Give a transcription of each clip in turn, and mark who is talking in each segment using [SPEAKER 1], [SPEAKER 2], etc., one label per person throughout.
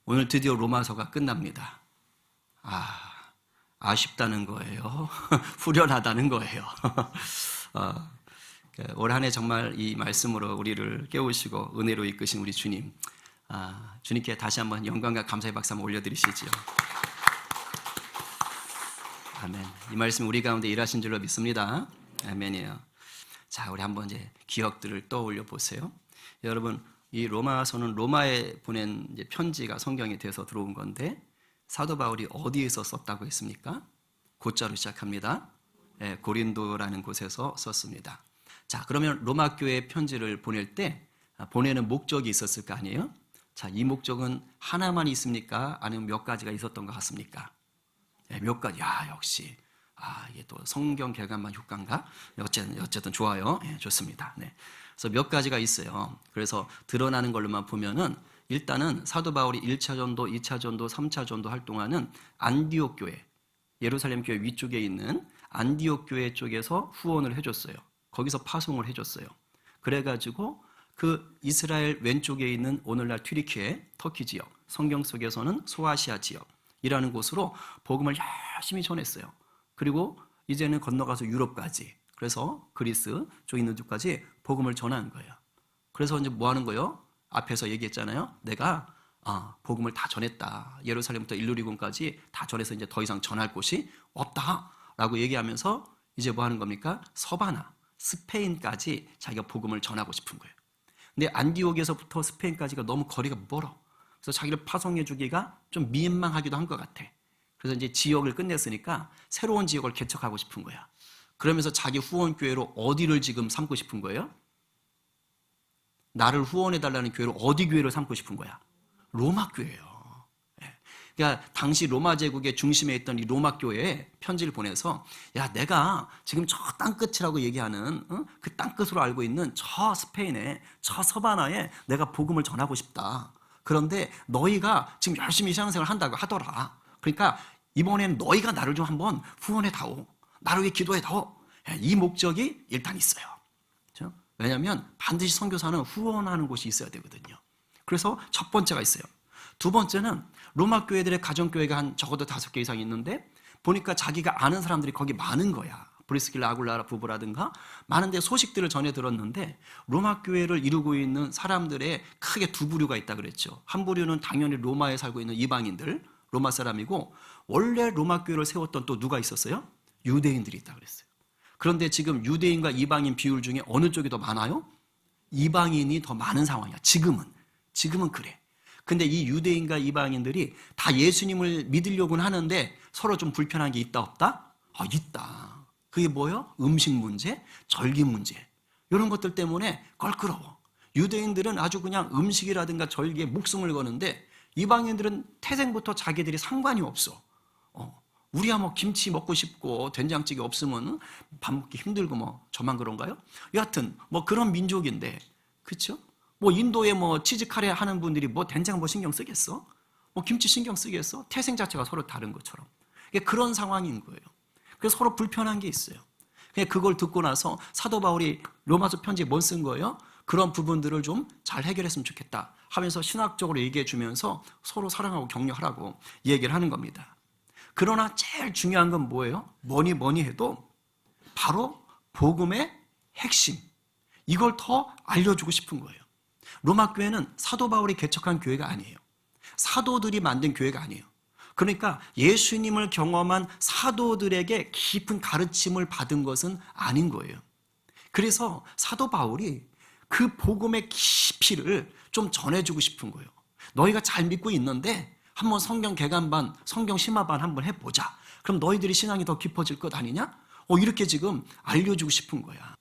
[SPEAKER 1] 오늘 드디어 로마서가 끝납니다. 아쉽다는 거예요. 후련하다는 거예요. 올 한 해 정말 이 말씀으로 우리를 깨우시고 은혜로 이끄신 우리 주님, 주님께 다시 한번 영광과 감사의 박수 한번 올려드리시지요. 아멘. 이 말씀 우리 가운데 일하신 줄로 믿습니다. 아멘이에요. 자, 우리 한번 이제 기억들을 떠올려 보세요. 여러분, 이 로마서는 로마에 보낸 이제 편지가 성경에 돼서 들어온 건데, 사도 바울이 어디에서 썼다고 했습니까? 고자로 시작합니다. 고린도라는 곳에서 썼습니다. 자, 그러면 로마 교회에 편지를 보낼 때 보내는 목적이 있었을 거 아니에요? 자, 이 목적은 하나만 있습니까? 아니면 몇 가지가 있었던 것 같습니까? 몇 가지. 역시. 이게 또 성경 개관만 효과인가? 어쨌든 좋아요. 좋습니다. 네. 그래서 몇 가지가 있어요. 그래서 드러나는 걸로만 보면은 일단은 사도 바울이 1차 전도, 2차 전도, 3차 전도 활동하는 안디옥 교회, 예루살렘 교회 위쪽에 있는 안디옥 교회 쪽에서 후원을 해줬어요. 거기서 파송을 해줬어요. 그래가지고 그 이스라엘 왼쪽에 있는 오늘날 튀르키예, 터키 지역, 성경 속에서는 소아시아 지역이라는 곳으로 복음을 열심히 전했어요. 그리고 이제는 건너가서 유럽까지, 그래서 그리스 쪽 있는 데까지 복음을 전하는 거예요. 그래서 이제 뭐 하는 거예요? 앞에서 얘기했잖아요. 내가 복음을 다 전했다. 예루살렘부터 일루리곤까지 다 전해서 이제 더 이상 전할 곳이 없다라고 얘기하면서 이제 뭐 하는 겁니까? 서바나, 스페인까지 자기가 복음을 전하고 싶은 거예요. 근데 안디옥에서부터 스페인까지가 너무 거리가 멀어. 그래서 자기를 파송해 주기가 좀 민망하기도 한 것 같아. 그래서 이제 지역을 끝냈으니까 새로운 지역을 개척하고 싶은 거야. 그러면서 자기 후원교회로 어디를 지금 삼고 싶은 거예요? 나를 후원해달라는 교회로 어디 교회를 삼고 싶은 거야? 로마 교회예요. 그러니까 당시 로마 제국의 중심에 있던 이 로마 교회에 편지를 보내서, 야, 내가 지금 저 땅끝이라고 얘기하는 그 땅끝으로 알고 있는 저 스페인에, 저 서바나에 내가 복음을 전하고 싶다. 그런데 너희가 지금 열심히 신앙생활을 한다고 하더라. 그러니까 이번엔 너희가 나를 좀 한번 후원해다오. 나를 위해 기도해다오. 이 목적이 일단 있어요. 그렇죠? 왜냐하면 반드시 선교사는 후원하는 곳이 있어야 되거든요. 그래서 첫 번째가 있어요. 두 번째는 로마 교회들의 가정교회가 한 적어도 5개 이상 있는데 보니까 자기가 아는 사람들이 거기 많은 거야. 브리스길라 아굴라 부부라든가 많은데 소식들을 전해 들었는데 로마 교회를 이루고 있는 사람들의 크게 두 부류가 있다 그랬죠. 한 부류는 당연히 로마에 살고 있는 이방인들, 로마 사람이고, 원래 로마 교회를 세웠던 또 누가 있었어요? 유대인들이 있다 그랬어요. 그런데 지금 유대인과 이방인 비율 중에 어느 쪽이 더 많아요? 이방인이 더 많은 상황이야. 지금은 그래. 근데 이 유대인과 이방인들이 다 예수님을 믿으려고는 하는데 서로 좀 불편한 게 있다 없다? 있다. 그게 뭐예요? 음식 문제, 절기 문제, 이런 것들 때문에 껄끄러워. 유대인들은 아주 그냥 음식이라든가 절기에 목숨을 거는데 이방인들은 태생부터 자기들이 상관이 없어. 우리야 뭐 김치 먹고 싶고 된장찌개 없으면 밥 먹기 힘들고 뭐 저만 그런가요? 여하튼 뭐 그런 민족인데, 그렇죠? 뭐 인도에 뭐 치즈 카레 하는 분들이 뭐 된장 뭐 신경 쓰겠어? 뭐 김치 신경 쓰겠어? 태생 자체가 서로 다른 것처럼. 그런 상황인 거예요. 그래서 서로 불편한 게 있어요. 그걸 듣고 나서 사도 바울이 로마서 편지에 뭘 쓴 거예요? 그런 부분들을 좀 잘 해결했으면 좋겠다 하면서 신학적으로 얘기해 주면서 서로 사랑하고 격려하라고 얘기를 하는 겁니다. 그러나 제일 중요한 건 뭐예요? 뭐니 해도 바로 복음의 핵심, 이걸 더 알려주고 싶은 거예요. 로마 교회는 사도 바울이 개척한 교회가 아니에요. 사도들이 만든 교회가 아니에요. 그러니까 예수님을 경험한 사도들에게 깊은 가르침을 받은 것은 아닌 거예요. 그래서 사도 바울이 그 복음의 깊이를 좀 전해주고 싶은 거예요. 너희가 잘 믿고 있는데 한번 성경 개관반, 성경 심화반 한번 해보자. 그럼 너희들이 신앙이 더 깊어질 것 아니냐? 이렇게 지금 알려주고 싶은 거야.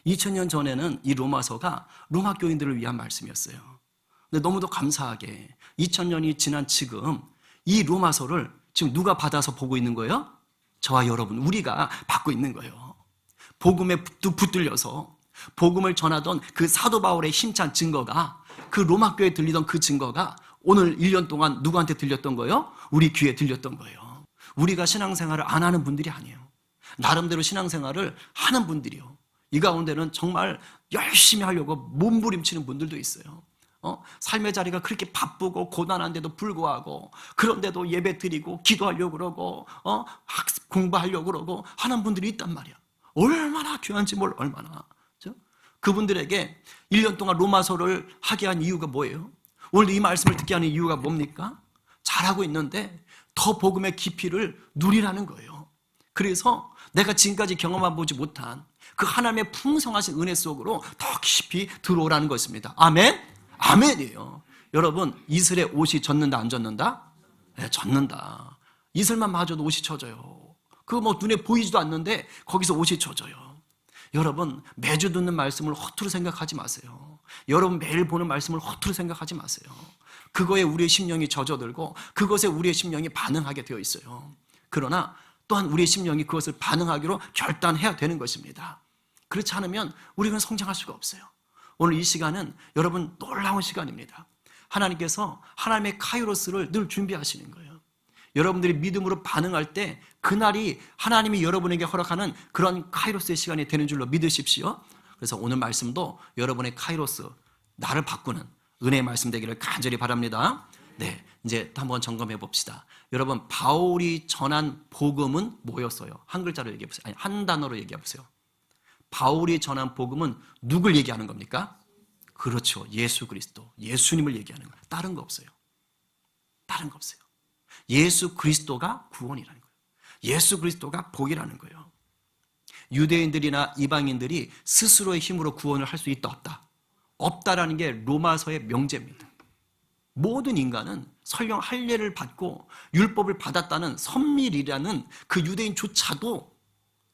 [SPEAKER 1] 2000년 전에는 이 로마서가 로마 교인들을 위한 말씀이었어요. 근데 너무도 감사하게 2000년이 지난 지금 이 로마서를 지금 누가 받아서 보고 있는 거예요? 저와 여러분, 우리가 받고 있는 거예요. 복음에 붙들려서 복음을 전하던 그 사도 바울의 힘찬 증거가, 그 로마 교회에 들리던 그 증거가 오늘 1년 동안 누구한테 들렸던 거예요? 우리 귀에 들렸던 거예요. 우리가 신앙생활을 안 하는 분들이 아니에요. 나름대로 신앙생활을 하는 분들이요. 이 가운데는 정말 열심히 하려고 몸부림치는 분들도 있어요. 삶의 자리가 그렇게 바쁘고 고단한데도 불구하고 그런데도 예배 드리고 기도하려고 그러고 학습 공부하려고 그러고 하는 분들이 있단 말이야. 얼마나 귀한지 몰라. 얼마나. 그렇죠? 그분들에게 1년 동안 로마서를 하게 한 이유가 뭐예요? 오늘 이 말씀을 듣게 하는 이유가 뭡니까? 잘하고 있는데 더 복음의 깊이를 누리라는 거예요. 그래서 내가 지금까지 경험해 보지 못한 그 하나님의 풍성하신 은혜 속으로 더 깊이 들어오라는 것입니다. 아멘? 아멘이에요. 여러분, 이슬에 옷이 젖는다 안 젖는다? 네, 젖는다. 이슬만 맞아도 옷이 젖어요. 그거 뭐 눈에 보이지도 않는데 거기서 옷이 젖어요. 여러분, 매주 듣는 말씀을 허투루 생각하지 마세요. 여러분 매일 보는 말씀을 허투루 생각하지 마세요. 그거에 우리의 심령이 젖어들고 그것에 우리의 심령이 반응하게 되어 있어요. 그러나 또한 우리의 심령이 그것을 반응하기로 결단해야 되는 것입니다. 그렇지 않으면 우리는 성장할 수가 없어요. 오늘 이 시간은 여러분 놀라운 시간입니다. 하나님께서 하나님의 카이로스를 늘 준비하시는 거예요. 여러분들이 믿음으로 반응할 때 그날이 하나님이 여러분에게 허락하는 그런 카이로스의 시간이 되는 줄로 믿으십시오. 그래서 오늘 말씀도 여러분의 카이로스, 나를 바꾸는 은혜의 말씀 되기를 간절히 바랍니다. 네, 이제 또 한번 점검해 봅시다. 여러분, 바울이 전한 복음은 뭐였어요? 한 글자로 얘기해 보세요. 아니, 한 단어로 얘기해 보세요. 바울이 전한 복음은 누굴 얘기하는 겁니까? 그렇죠. 예수 그리스도, 예수님을 얘기하는 거예요. 다른 거 없어요. 다른 거 없어요. 예수 그리스도가 구원이라는 거예요. 예수 그리스도가 복이라는 거예요. 유대인들이나 이방인들이 스스로의 힘으로 구원을 할 수 있다 없다? 없다라는 게 로마서의 명제입니다. 모든 인간은 설령 할례를 받고 율법을 받았다는 선밀이라는 그 유대인조차도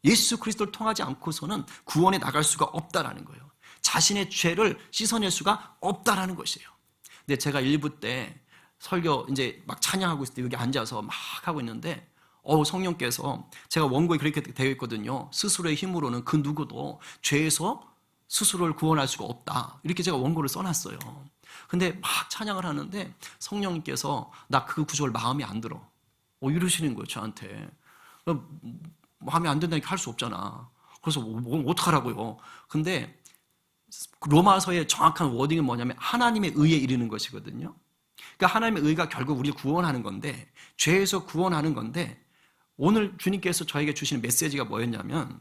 [SPEAKER 1] 예수 그리스도를 통하지 않고서는 구원에 나갈 수가 없다라는 거예요. 자신의 죄를 씻어낼 수가 없다라는 것이에요. 근데 제가 일부 때 설교 이제 막 찬양하고 있을 때 여기 앉아서 막 하고 있는데 성령께서 제가 원고에 그렇게 되어 있거든요. 스스로의 힘으로는 그 누구도 죄에서 스스로를 구원할 수가 없다. 이렇게 제가 원고를 써놨어요. 근데 막 찬양을 하는데 성령님께서 나 그 구절 마음에 안 들어. 이러시는 거예요, 저한테. 마음에 안 든다니까 할 수 없잖아. 그래서 어떡하라고요. 근데 로마서의 정확한 워딩은 뭐냐면 하나님의 의에 이르는 것이거든요. 그러니까 하나님의 의가 결국 우리를 구원하는 건데, 죄에서 구원하는 건데, 오늘 주님께서 저에게 주시는 메시지가 뭐였냐면,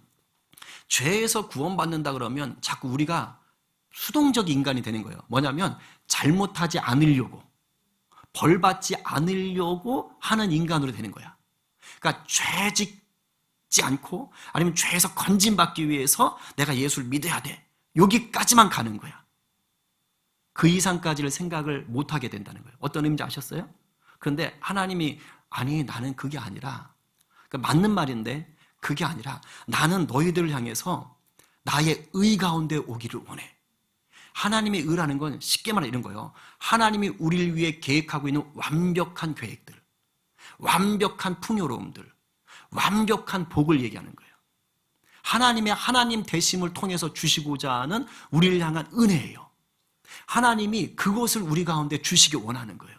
[SPEAKER 1] 죄에서 구원받는다 그러면 자꾸 우리가 수동적 인간이 되는 거예요. 뭐냐면 잘못하지 않으려고, 벌받지 않으려고 하는 인간으로 되는 거야. 그러니까 죄 짓지 않고 아니면 죄에서 건진받기 위해서 내가 예수를 믿어야 돼. 여기까지만 가는 거야. 그 이상까지를 생각을 못하게 된다는 거예요. 어떤 의미인지 아셨어요? 그런데 하나님이 아니 나는 그게 아니라, 그러니까 맞는 말인데 그게 아니라 나는 너희들을 향해서 나의 의 가운데 오기를 원해. 하나님의 의라는 건 쉽게 말하면 이런 거예요. 하나님이 우리를 위해 계획하고 있는 완벽한 계획들, 완벽한 풍요로움들, 완벽한 복을 얘기하는 거예요. 하나님의 하나님 되심을 통해서 주시고자 하는 우리를 향한 은혜예요. 하나님이 그것을 우리 가운데 주시기 원하는 거예요.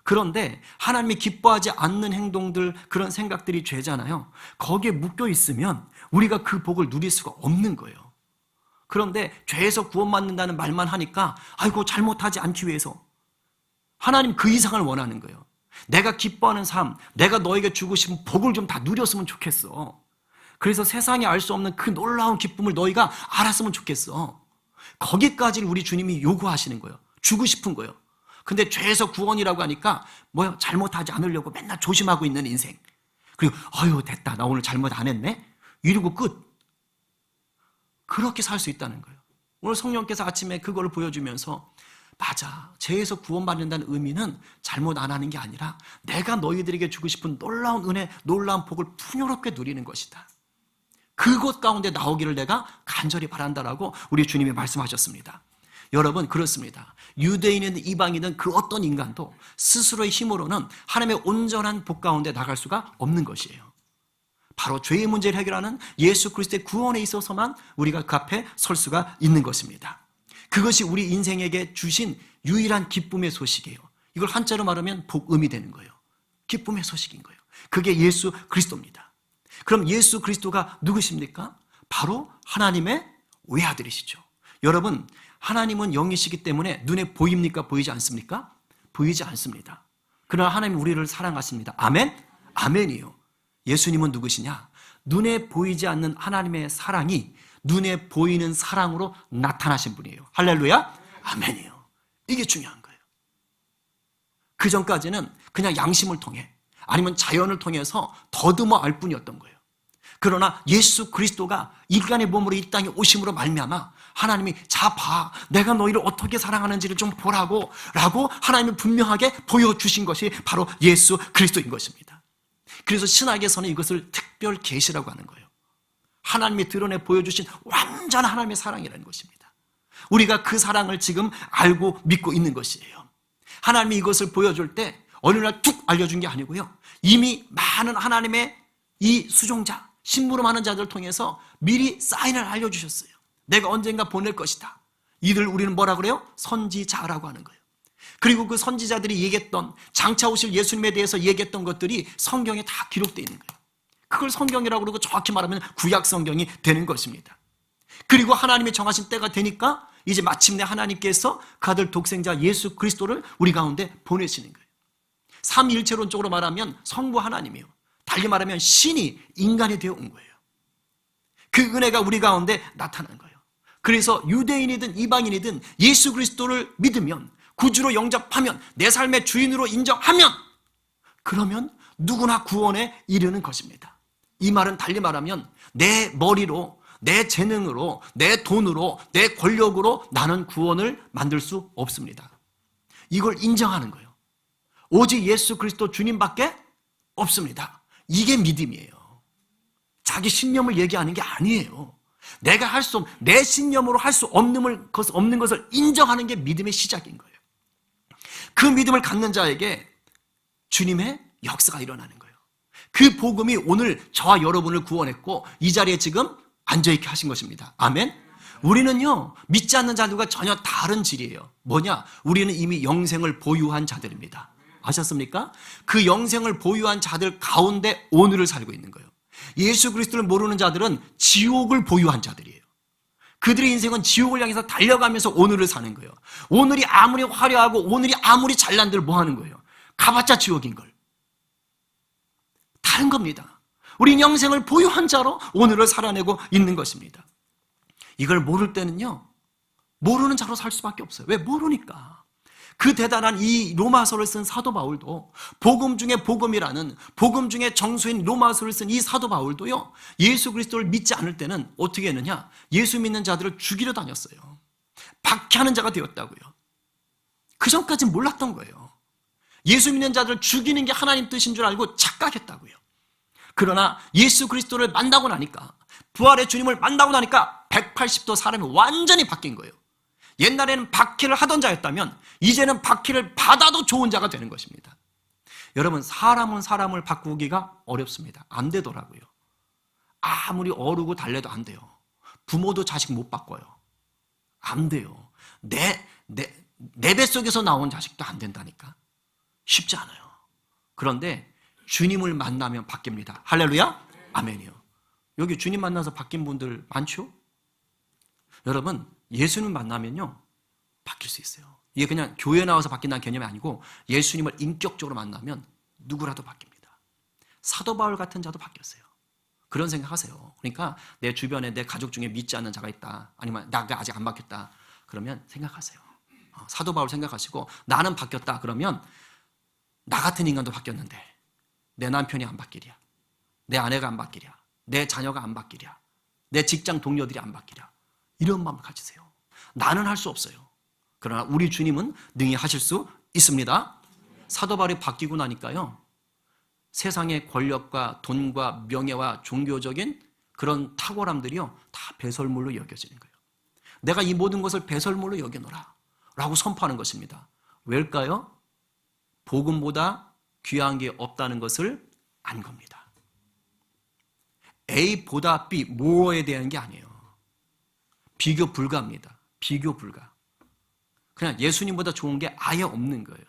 [SPEAKER 1] 그런데 하나님이 기뻐하지 않는 행동들, 그런 생각들이 죄잖아요. 거기에 묶여 있으면 우리가 그 복을 누릴 수가 없는 거예요. 그런데 죄에서 구원받는다는 말만 하니까 아이고 잘못하지 않기 위해서 하나님 그 이상을 원하는 거예요. 내가 기뻐하는 삶, 내가 너에게 주고 싶은 복을 좀 다 누렸으면 좋겠어. 그래서 세상이 알 수 없는 그 놀라운 기쁨을 너희가 알았으면 좋겠어. 거기까지를 우리 주님이 요구하시는 거예요. 주고 싶은 거예요. 근데 죄에서 구원이라고 하니까 뭐야, 잘못하지 않으려고 맨날 조심하고 있는 인생. 그리고 아유 됐다, 나 오늘 잘못 안 했네, 이러고 끝. 그렇게 살 수 있다는 거예요. 오늘 성령께서 아침에 그걸 보여주면서 맞아, 죄에서 구원받는다는 의미는 잘못 안 하는 게 아니라 내가 너희들에게 주고 싶은 놀라운 은혜, 놀라운 복을 풍요롭게 누리는 것이다. 그것 가운데 나오기를 내가 간절히 바란다라고 우리 주님이 말씀하셨습니다. 여러분, 그렇습니다. 유대인이든 이방인이든 그 어떤 인간도 스스로의 힘으로는 하나님의 온전한 복 가운데 나갈 수가 없는 것이에요. 바로 죄의 문제를 해결하는 예수 그리스도의 구원에 있어서만 우리가 그 앞에 설 수가 있는 것입니다. 그것이 우리 인생에게 주신 유일한 기쁨의 소식이에요. 이걸 한자로 말하면 복음이 되는 거예요. 기쁨의 소식인 거예요. 그게 예수 그리스도입니다. 그럼 예수 그리스도가 누구십니까? 바로 하나님의 외아들이시죠. 여러분, 하나님은 영이시기 때문에 눈에 보입니까? 보이지 않습니까? 보이지 않습니다. 그러나 하나님 우리를 사랑하십니다. 아멘? 아멘이요. 예수님은 누구시냐? 눈에 보이지 않는 하나님의 사랑이 눈에 보이는 사랑으로 나타나신 분이에요. 할렐루야? 아멘이요. 이게 중요한 거예요. 그 전까지는 그냥 양심을 통해 아니면 자연을 통해서 더듬어 알 뿐이었던 거예요. 그러나 예수 그리스도가 인간의 몸으로 이 땅에 오심으로 말미암아 하나님이 자 봐, 내가 너희를 어떻게 사랑하는지를 좀 보라고 라고 하나님이 분명하게 보여주신 것이 바로 예수 그리스도인 것입니다. 그래서 신학에서는 이것을 특별 계시라고 하는 거예요. 하나님이 드러내 보여주신 완전한 하나님의 사랑이라는 것입니다. 우리가 그 사랑을 지금 알고 믿고 있는 것이에요. 하나님이 이것을 보여줄 때 어느 날 툭 알려준 게 아니고요. 이미 많은 하나님의 이 수종자, 심부름하는 자들을 통해서 미리 사인을 알려주셨어요. 내가 언젠가 보낼 것이다. 이들 우리는 뭐라 그래요? 선지자라고 하는 거예요. 그리고 그 선지자들이 얘기했던 장차 오실 예수님에 대해서 얘기했던 것들이 성경에 다 기록되어 있는 거예요. 그걸 성경이라고 그러고 정확히 말하면 구약 성경이 되는 것입니다. 그리고 하나님이 정하신 때가 되니까 이제 마침내 하나님께서 그 아들 독생자 예수 그리스도를 우리 가운데 보내시는 거예요. 삼위일체론적으로 말하면 성부 하나님이요. 달리 말하면 신이 인간이 되어 온 거예요. 그 은혜가 우리 가운데 나타난 거예요. 그래서 유대인이든 이방인이든 예수 그리스도를 믿으면, 구주로 영접하면, 내 삶의 주인으로 인정하면, 그러면 누구나 구원에 이르는 것입니다. 이 말은 달리 말하면 내 머리로, 내 재능으로, 내 돈으로, 내 권력으로 나는 구원을 만들 수 없습니다. 이걸 인정하는 거예요. 오직 예수 그리스도 주님밖에 없습니다. 이게 믿음이에요. 자기 신념을 얘기하는 게 아니에요. 내가 할 수 없는, 내 신념으로 할 수 없는 것을 인정하는 게 믿음의 시작인 거예요. 그 믿음을 갖는 자에게 주님의 역사가 일어나는 거예요. 그 복음이 오늘 저와 여러분을 구원했고 이 자리에 지금 앉아있게 하신 것입니다. 아멘. 우리는요, 믿지 않는 자들과 전혀 다른 질이에요. 뭐냐? 우리는 이미 영생을 보유한 자들입니다. 아셨습니까? 그 영생을 보유한 자들 가운데 오늘을 살고 있는 거예요. 예수 그리스도를 모르는 자들은 지옥을 보유한 자들이에요. 그들의 인생은 지옥을 향해서 달려가면서 오늘을 사는 거예요. 오늘이 아무리 화려하고 오늘이 아무리 잘난들 뭐 하는 거예요? 가봤자 지옥인 걸. 다른 겁니다. 우린 영생을 보유한 자로 오늘을 살아내고 있는 것입니다. 이걸 모를 때는요, 모르는 자로 살 수밖에 없어요. 왜? 모르니까. 그 대단한 이 로마서를 쓴 사도 바울도, 복음 중에 복음이라는, 복음 중에 정수인 로마서를 쓴 이 사도 바울도요, 예수 그리스도를 믿지 않을 때는 어떻게 했느냐? 예수 믿는 자들을 죽이러 다녔어요. 박해하는 자가 되었다고요. 그 전까지는 몰랐던 거예요. 예수 믿는 자들을 죽이는 게 하나님 뜻인 줄 알고 착각했다고요. 그러나 예수 그리스도를 만나고 나니까, 부활의 주님을 만나고 나니까 180도 사람이 완전히 바뀐 거예요. 옛날에는 박해를 하던 자였다면 이제는 박해를 받아도 좋은 자가 되는 것입니다. 여러분, 사람은 사람을 바꾸기가 어렵습니다. 안 되더라고요. 아무리 어르고 달래도 안 돼요. 부모도 자식 못 바꿔요. 안 돼요. 내 뱃속에서 나온 자식도 안 된다니까. 쉽지 않아요. 그런데 주님을 만나면 바뀝니다. 할렐루야? 아멘이요. 여기 주님 만나서 바뀐 분들 많죠? 여러분, 예수님 만나면요, 바뀔 수 있어요. 이게 그냥 교회 나와서 바뀐다는 개념이 아니고 예수님을 인격적으로 만나면 누구라도 바뀝니다. 사도 바울 같은 자도 바뀌었어요. 그런 생각하세요. 그러니까 내 주변에 내 가족 중에 믿지 않는 자가 있다, 아니면 나가 아직 안 바뀌었다, 그러면 생각하세요. 사도 바울 생각하시고, 나는 바뀌었다 그러면 나 같은 인간도 바뀌었는데 내 남편이 안 바뀌랴, 내 아내가 안 바뀌랴, 내 자녀가 안 바뀌랴, 내 직장 동료들이 안 바뀌랴, 이런 마음을 가지세요. 나는 할 수 없어요. 그러나 우리 주님은 능히 하실 수 있습니다. 사도 바울이 바뀌고 나니까요, 세상의 권력과 돈과 명예와 종교적인 그런 탁월함들이요, 다 배설물로 여겨지는 거예요. 내가 이 모든 것을 배설물로 여겨놓으라 라고 선포하는 것입니다. 왜일까요? 복음보다 귀한 게 없다는 것을 안 겁니다. A보다 B, 뭐에 대한 게 아니에요. 비교 불가합니다. 비교 불가. 그냥 예수님보다 좋은 게 아예 없는 거예요.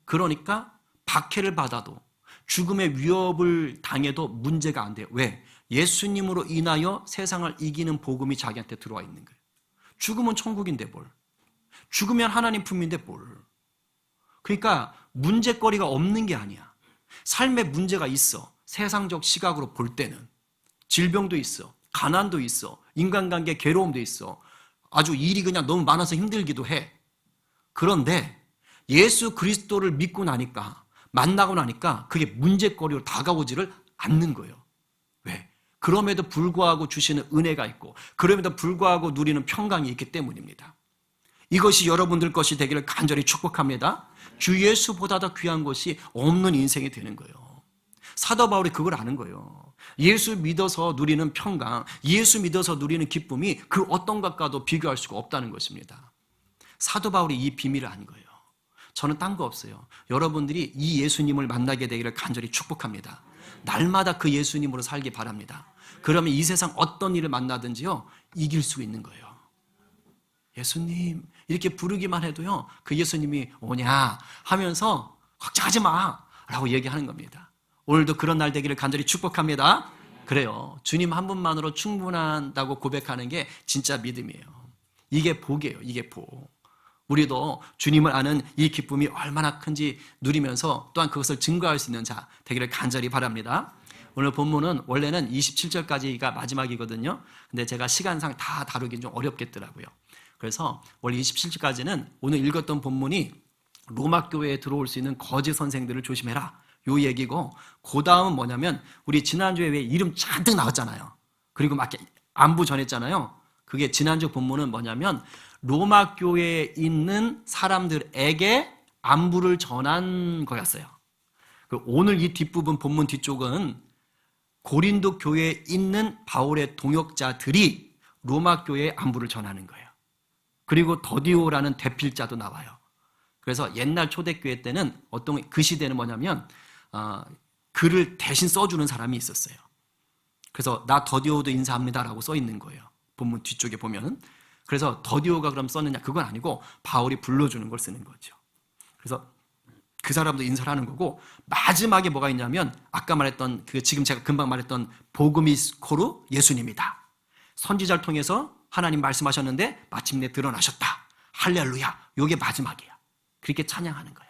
[SPEAKER 1] 그러니까 박해를 받아도, 죽음의 위협을 당해도 문제가 안 돼요. 왜? 예수님으로 인하여 세상을 이기는 복음이 자기한테 들어와 있는 거예요. 죽으면 천국인데 뭘. 죽으면 하나님 품인데 뭘. 그러니까 문제거리가 없는 게 아니야. 삶에 문제가 있어. 세상적 시각으로 볼 때는. 질병도 있어. 가난도 있어. 인간관계 괴로움도 있어. 아주 일이 그냥 너무 많아서 힘들기도 해. 그런데 예수 그리스도를 믿고 나니까, 만나고 나니까 그게 문제거리로 다가오지를 않는 거예요. 왜? 그럼에도 불구하고 주시는 은혜가 있고, 그럼에도 불구하고 누리는 평강이 있기 때문입니다. 이것이 여러분들 것이 되기를 간절히 축복합니다. 주 예수보다 더 귀한 것이 없는 인생이 되는 거예요. 사도 바울이 그걸 아는 거예요. 예수 믿어서 누리는 평강, 예수 믿어서 누리는 기쁨이 그 어떤 것과도 비교할 수가 없다는 것입니다. 사도 바울이 이 비밀을 안 거예요. 저는 딴 거 없어요. 여러분들이 이 예수님을 만나게 되기를 간절히 축복합니다. 날마다 그 예수님으로 살기 바랍니다. 그러면 이 세상 어떤 일을 만나든지요, 이길 수 있는 거예요. 예수님 이렇게 부르기만 해도요, 그 예수님이 오냐 하면서 걱정하지 마 라고 얘기하는 겁니다. 오늘도 그런 날 되기를 간절히 축복합니다. 그래요. 주님 한 분만으로 충분한다고 고백하는 게 진짜 믿음이에요. 이게 복이에요. 이게 복. 우리도 주님을 아는 이 기쁨이 얼마나 큰지 누리면서 또한 그것을 증거할 수 있는 자 되기를 간절히 바랍니다. 오늘 본문은 원래는 27절까지가 마지막이거든요. 근데 제가 시간상 다 다루긴 좀 어렵겠더라고요. 그래서 원래 27절까지는 오늘 읽었던 본문이 로마 교회에 들어올 수 있는 거짓 선생들을 조심해라, 요 얘기고, 그 다음은 뭐냐면 우리 지난주에 왜 이름 잔뜩 나왔잖아요. 그리고 막 안부 전했잖아요. 그게 지난주 본문은 뭐냐면 로마 교회에 있는 사람들에게 안부를 전한 거였어요. 오늘 이 뒷부분 본문 뒤쪽은 고린도 교회에 있는 바울의 동역자들이 로마 교회에 안부를 전하는 거예요. 그리고 더디오라는 대필자도 나와요. 그래서 옛날 초대교회 때는 그 시대는 뭐냐면 글을 대신 써주는 사람이 있었어요. 그래서 나 더디오도 인사합니다라고 써 있는 거예요. 본문 뒤쪽에 보면은. 그래서 더디오가 그럼 썼느냐, 그건 아니고 바울이 불러주는 걸 쓰는 거죠. 그래서 그 사람도 인사를 하는 거고, 마지막에 뭐가 있냐면 아까 말했던 지금 제가 금방 말했던 보그미스코르 예수님이다. 선지자를 통해서 하나님 말씀하셨는데 마침내 드러나셨다. 할렐루야. 이게 마지막이야. 그렇게 찬양하는 거야.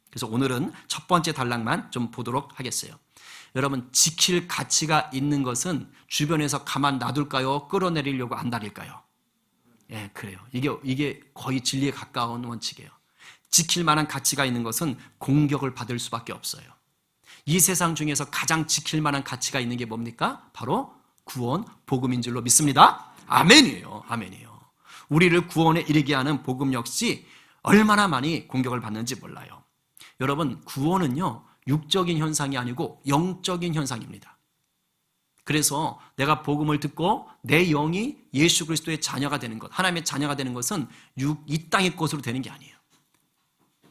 [SPEAKER 1] 그래서 오늘은 첫 번째 단락만 좀 보도록 하겠어요. 여러분, 지킬 가치가 있는 것은 주변에서 가만 놔둘까요? 끌어내리려고 안달일까요? 예, 그래요. 이게 거의 진리에 가까운 원칙이에요. 지킬 만한 가치가 있는 것은 공격을 받을 수밖에 없어요. 이 세상 중에서 가장 지킬 만한 가치가 있는 게 뭡니까? 바로 구원, 복음인 줄로 믿습니다. 아멘이에요. 아멘이에요. 우리를 구원에 이르게 하는 복음 역시 얼마나 많이 공격을 받는지 몰라요. 여러분, 구원은요, 육적인 현상이 아니고 영적인 현상입니다. 그래서 내가 복음을 듣고 내 영이 예수 그리스도의 자녀가 되는 것, 하나님의 자녀가 되는 것은 이 땅의 것으로 되는 게 아니에요.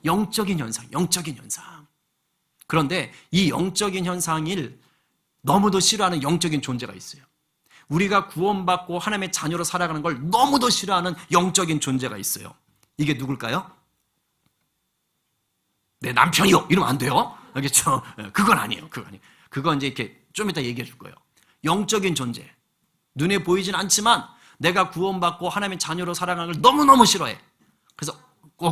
[SPEAKER 1] 영적인 현상, 영적인 현상. 그런데 이 영적인 현상을 너무도 싫어하는 영적인 존재가 있어요. 우리가 구원받고 하나님의 자녀로 살아가는 걸 너무도 싫어하는 영적인 존재가 있어요. 이게 누굴까요? 내 남편이요. 이러면 안 돼요. 알겠죠? 그건 아니에요. 그건 이제 이렇게 좀 이따 얘기해 줄 거예요. 영적인 존재. 눈에 보이진 않지만 내가 구원받고 하나님의 자녀로 살아가는 걸 너무너무 싫어해. 그래서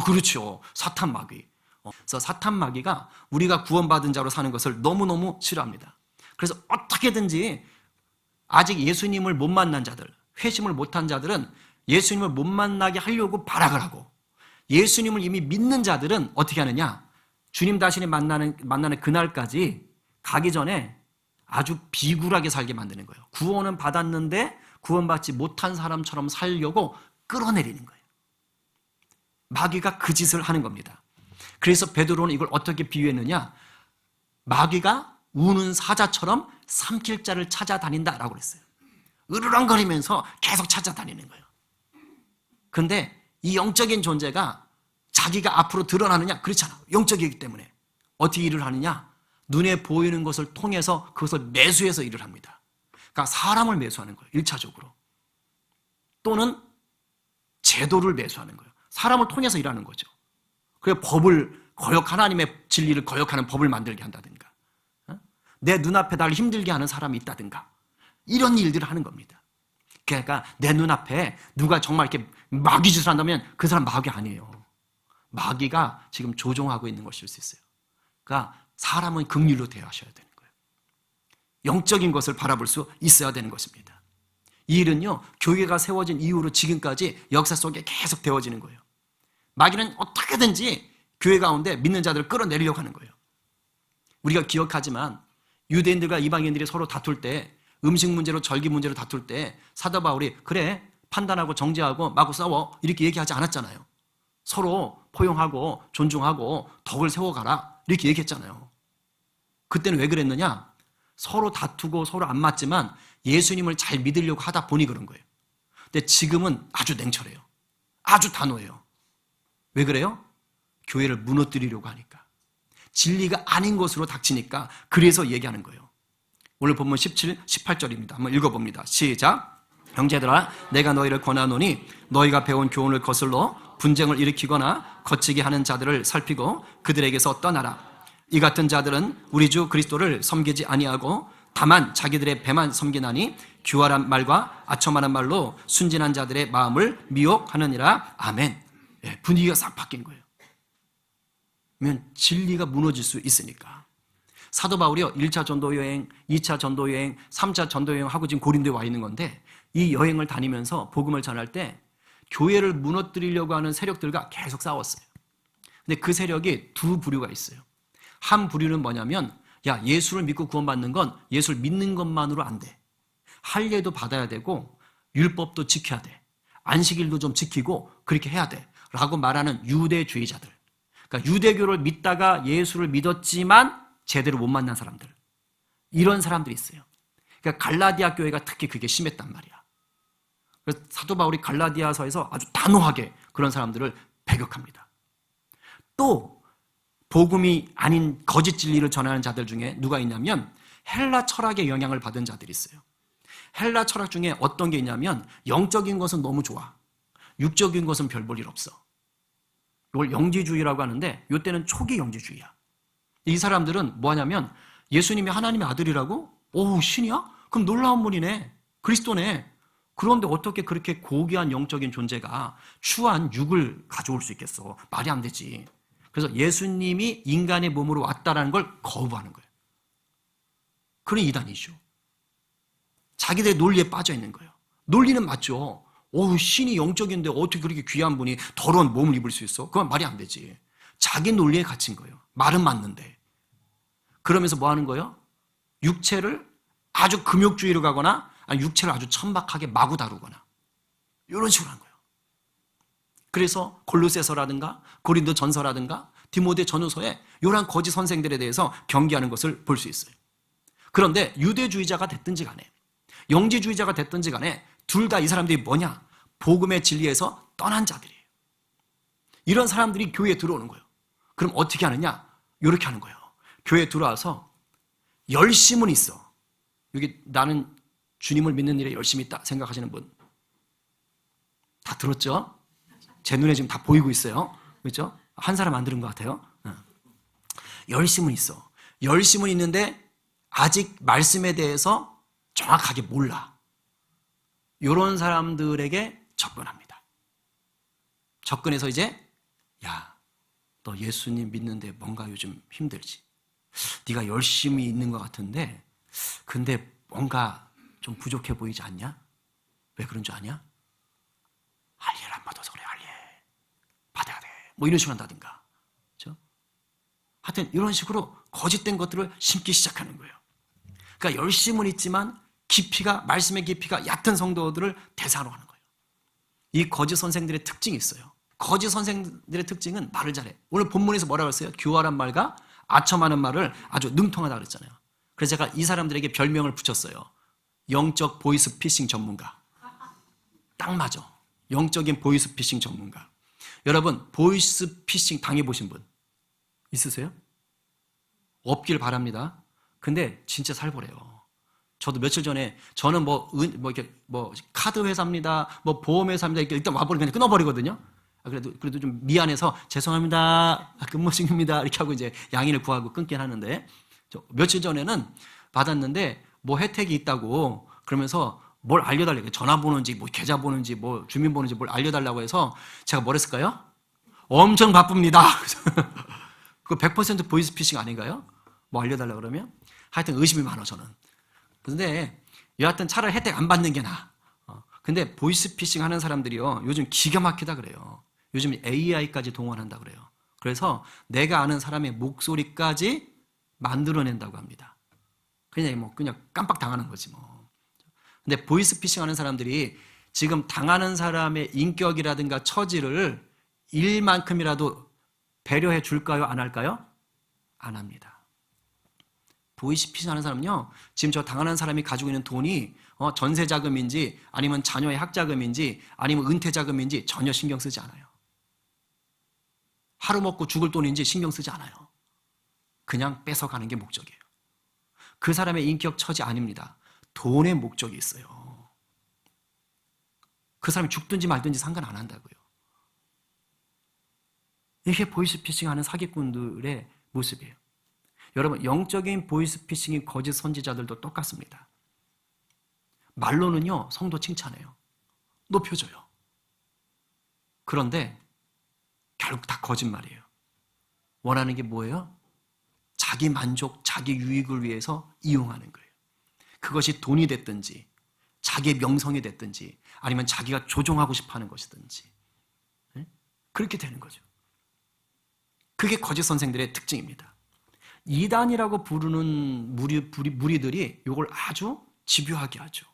[SPEAKER 1] 그렇죠. 사탄 마귀. 그래서 사탄 마귀가 우리가 구원받은 자로 사는 것을 너무너무 싫어합니다. 그래서 어떻게든지 아직 예수님을 못 만난 자들, 회심을 못한 자들은 예수님을 못 만나게 하려고 발악을 하고, 예수님을 이미 믿는 자들은 어떻게 하느냐? 주님 다시 만나는 그날까지 가기 전에 아주 비굴하게 살게 만드는 거예요. 구원은 받았는데 구원받지 못한 사람처럼 살려고 끌어내리는 거예요. 마귀가 그 짓을 하는 겁니다. 그래서 베드로는 이걸 어떻게 비유했느냐? 마귀가 우는 사자처럼 삼킬 자를 찾아다닌다라고 그랬어요. 으르렁거리면서 계속 찾아다니는 거예요. 그런데 이 영적인 존재가 자기가 앞으로 드러나느냐? 그렇잖아. 영적이기 때문에. 어떻게 일을 하느냐? 눈에 보이는 것을 통해서 그것을 매수해서 일을 합니다. 그러니까 사람을 매수하는 거예요. 1차적으로. 또는 제도를 매수하는 거예요. 사람을 통해서 일하는 거죠. 그래서 하나님의 진리를 거역하는 법을 만들게 한다든가, 내 눈앞에 나를 힘들게 하는 사람이 있다든가, 이런 일들을 하는 겁니다. 그러니까 내 눈앞에 누가 정말 이렇게 마귀 짓을 한다면 그 사람 마귀 아니에요. 마귀가 지금 조종하고 있는 것일 수 있어요. 그러니까 사람은 긍휼로 대하셔야 되는 거예요. 영적인 것을 바라볼 수 있어야 되는 것입니다. 이 일은요, 교회가 세워진 이후로 지금까지 역사 속에 계속 되어지는 거예요. 마귀는 어떻게든지 교회 가운데 믿는 자들을 끌어내리려고 하는 거예요. 우리가 기억하지만 유대인들과 이방인들이 서로 다툴 때, 음식 문제로 절기 문제로 다툴 때 사도 바울이 그래 판단하고 정죄하고 마구 싸워 이렇게 얘기하지 않았잖아요. 서로 포용하고 존중하고 덕을 세워가라 이렇게 얘기했잖아요. 그때는 왜 그랬느냐? 서로 다투고 서로 안 맞지만 예수님을 잘 믿으려고 하다 보니 그런 거예요. 근데 지금은 아주 냉철해요. 아주 단호해요. 왜 그래요? 교회를 무너뜨리려고 하니까. 진리가 아닌 것으로 닥치니까 그래서 얘기하는 거예요. 오늘 본문 17, 18절입니다. 한번 읽어봅니다. 시작. 형제들아 내가 너희를 권하노니 너희가 배운 교훈을 거슬러 분쟁을 일으키거나 거치게 하는 자들을 살피고 그들에게서 떠나라. 이 같은 자들은 우리 주 그리스도를 섬기지 아니하고 다만 자기들의 배만 섬기나니 규활한 말과 아첨하는 말로 순진한 자들의 마음을 미혹하느니라. 아멘. 분위기가 싹 바뀐 거예요. 그러면 진리가 무너질 수 있으니까. 사도 바울이요 1차 전도여행, 2차 전도여행, 3차 전도여행하고 지금 고린도에 와 있는 건데 이 여행을 다니면서 복음을 전할 때 교회를 무너뜨리려고 하는 세력들과 계속 싸웠어요. 근데 그 세력이 두 부류가 있어요. 한 부류는 뭐냐면 야 예수를 믿고 구원받는 건 예수를 믿는 것만으로 안 돼. 할례도 받아야 되고 율법도 지켜야 돼. 안식일도 좀 지키고 그렇게 해야 돼. 라고 말하는 유대주의자들. 그러니까 유대교를 믿다가 예수를 믿었지만 제대로 못 만난 사람들. 이런 사람들이 있어요. 그러니까 갈라디아 교회가 특히 그게 심했단 말이야. 그래서 사도 바울이 갈라디아서에서 아주 단호하게 그런 사람들을 배격합니다. 또 복음이 아닌 거짓 진리를 전하는 자들 중에 누가 있냐면 헬라 철학의 영향을 받은 자들이 있어요. 헬라 철학 중에 어떤 게 있냐면 영적인 것은 너무 좋아. 육적인 것은 별 볼 일 없어. 이걸 영지주의라고 하는데 이때는 초기 영지주의야. 이 사람들은 뭐 하냐면 예수님이 하나님의 아들이라고? 오 신이야? 그럼 놀라운 분이네. 그리스도네. 그런데 어떻게 그렇게 고귀한 영적인 존재가 추한 육을 가져올 수 있겠어? 말이 안 되지. 그래서 예수님이 인간의 몸으로 왔다라는 걸 거부하는 거예요. 그런 이단이죠. 자기들의 논리에 빠져 있는 거예요. 논리는 맞죠. 오, 신이 영적인데 어떻게 그렇게 귀한 분이 더러운 몸을 입을 수 있어? 그건 말이 안 되지. 자기 논리에 갇힌 거예요. 말은 맞는데. 그러면서 뭐 하는 거예요? 육체를 아주 금욕주의로 가거나 아니 육체를 아주 천박하게 마구 다루거나 이런 식으로 한 거예요. 그래서 골로새서라든가 고린도 전서라든가 디모데 전후서에 이러한 거짓 선생들에 대해서 경계하는 것을 볼 수 있어요. 그런데 유대주의자가 됐든지 간에 영지주의자가 됐든지 간에 둘 다 이 사람들이 뭐냐? 복음의 진리에서 떠난 자들이에요. 이런 사람들이 교회에 들어오는 거예요. 그럼 어떻게 하느냐? 이렇게 하는 거예요. 교회에 들어와서 열심은 있어. 여기 나는 주님을 믿는 일에 열심히 있다 생각하시는 분 다 들었죠? 제 눈에 지금 다 보이고 있어요. 그렇죠? 한 사람 안 들은 것 같아요. 열심은 있어. 열심은 있는데 아직 말씀에 대해서 정확하게 몰라. 이런 사람들에게 접근합니다. 접근해서 이제 야, 너 예수님 믿는데 뭔가 요즘 힘들지? 네가 열심히 있는 것 같은데 근데 뭔가 좀 부족해 보이지 않냐? 왜 그런 줄 아냐? 할례를 안 받아서 그래. 할례 받아야 돼. 뭐 이런 식으로 한다든가. 그렇죠? 하여튼 이런 식으로 거짓된 것들을 심기 시작하는 거예요. 그러니까 열심은 있지만 깊이가 말씀의 깊이가 얕은 성도들을 대상으로 하는 거예요. 이 거짓 선생들의 특징이 있어요. 거짓 선생들의 특징은 말을 잘해. 오늘 본문에서 뭐라고 했어요? 교활한 말과 아첨하는 말을 아주 능통하다 그랬잖아요. 그래서 제가 이 사람들에게 별명을 붙였어요. 영적 보이스피싱 전문가. 딱 맞아. 영적인 보이스피싱 전문가. 여러분 보이스피싱 당해보신 분 있으세요? 없길 바랍니다. 근데 진짜 살벌해요. 저도 며칠 전에 저는 이렇게 카드 회사입니다, 보험회사입니다 이렇게 일단 와버리면 그냥 끊어버리거든요. 그래도 좀 미안해서 죄송합니다, 근무 중입니다 이렇게 하고 이제 양해를 구하고 끊긴 하는데 며칠 전에는 받았는데 혜택이 있다고 그러면서 뭘 알려달라고, 전화번호인지 뭐 계좌번호인지 뭐 주민번호인지 뭘 알려달라고 해서 제가 뭘 했을까요? 엄청 바쁩니다. 그거 100% 보이스피싱 아닌가요? 뭐 알려달라 그러면? 하여튼 의심이 많아 저는. 그런데 여하튼 차라리 혜택 안 받는 게 나아. 근데 보이스피싱 하는 사람들이요, 요즘 기가 막히다 그래요. 요즘 AI까지 동원한다 그래요. 그래서 내가 아는 사람의 목소리까지 만들어낸다고 합니다. 그냥 깜빡 당하는 거지 뭐. 근데 보이스피싱 하는 사람들이 지금 당하는 사람의 인격이라든가 처지를 일만큼이라도 배려해 줄까요? 안 할까요? 안 합니다. 보이스피싱 하는 사람은요, 지금 저 당하는 사람이 가지고 있는 돈이 전세 자금인지 아니면 자녀의 학자금인지 아니면 은퇴 자금인지 전혀 신경 쓰지 않아요. 하루 먹고 죽을 돈인지 신경 쓰지 않아요. 그냥 뺏어가는 게 목적이에요. 그 사람의 인격 처지 아닙니다. 돈의 목적이 있어요. 그 사람이 죽든지 말든지 상관 안 한다고요. 이게 보이스피싱 하는 사기꾼들의 모습이에요. 여러분, 영적인 보이스피싱인 거짓 선지자들도 똑같습니다. 말로는요, 성도 칭찬해요. 높여줘요. 그런데 결국 다 거짓말이에요. 원하는 게 뭐예요? 자기 만족, 자기 유익을 위해서 이용하는 거예요. 그것이 돈이 됐든지 자기의 명성이 됐든지 아니면 자기가 조종하고 싶어하는 것이든지 그렇게 되는 거죠. 그게 거짓 선생들의 특징입니다. 이단이라고 부르는 무리들이 이걸 아주 집요하게 하죠.